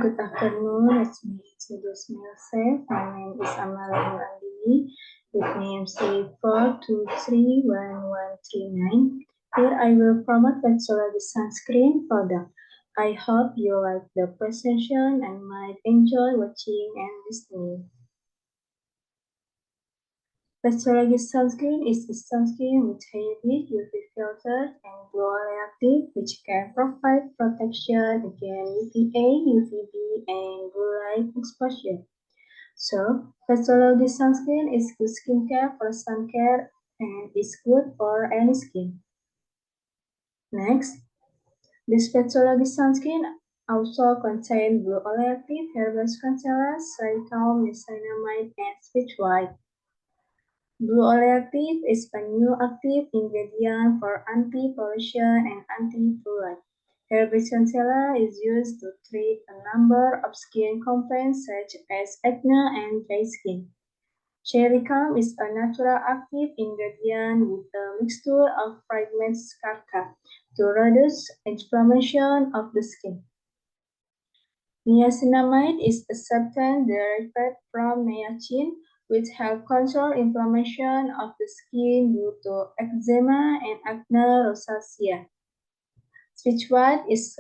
Good afternoon. Let me introduce myself. My name is Amalia Andini with name C4231139. Here I will promote Vexillology sunscreen product. I hope you like the presentation and might enjoy watching and listening. Vexillology sunscreen is a sunscreen with hybrid UV filter and glow reactive, which can provide protection against UVA, UVB, and blue light exposure. So, Vexillology sunscreen is good skincare for sun care and is good for any skin. Next, this Vexillology sunscreen also contains blue oleoactive, hair-based concealer, salicylate, niacinamide, and speech white. Blue oleoactive is a new active ingredient for anti-pollution and anti-fluoride. Hair-based concealer is used to treat a number of skin complaints such as acne and dry skin. Cherrycam is a natural active ingredient with a mixture of fragments scarca to reduce inflammation of the skin. Niacinamide is a substance derived from niacin, which help control inflammation of the skin due to eczema and acne rosacea. Speech white is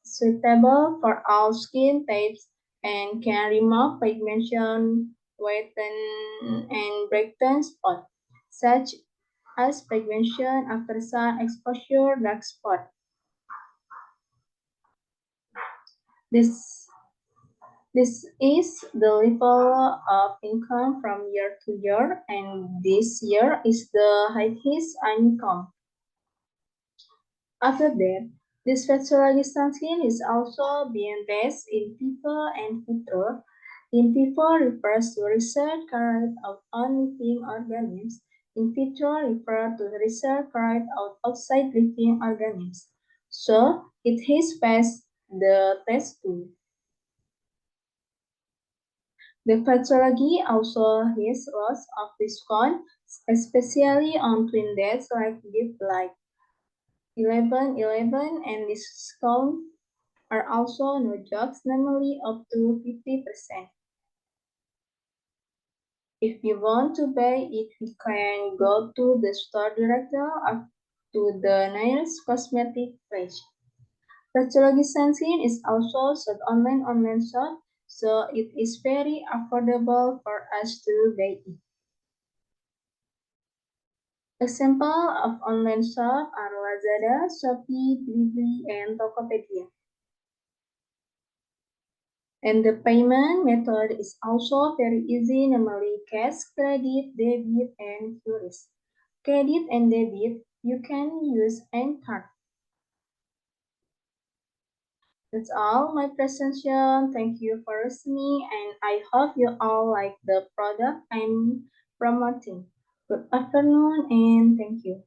suitable for all skin types and can remove pigmentation, whiten, and brighten spots, such as pigmentation after sun exposure, dark spot. This is the level of income from year to year, and this year is the highest income. After that, this Vexillology sunscreen is also being based in vivo and vitro. In vivo refers to research carried out on living organisms. In vitro refers to research carried out outside living organisms. So, it has passed the test too. The Vexillology also has lots of discount, especially on twin dates like gift like 11/11, and discounts are also no jokes, namely up to 50%. If you want to buy it, you can go to the store director or to the nearest cosmetic page. Vexillology sunscreen is also sold online shop, so it is very affordable for us to buy it. Example of online shop are Lazada, Shopee, Blibli, and Tokopedia. And the payment method is also very easy, namely cash, credit, debit, and QRIS. Credit and debit, you can use any card. That's all my presentation. Thank you for listening, and I hope you all like the product I'm promoting. Good afternoon, and thank you.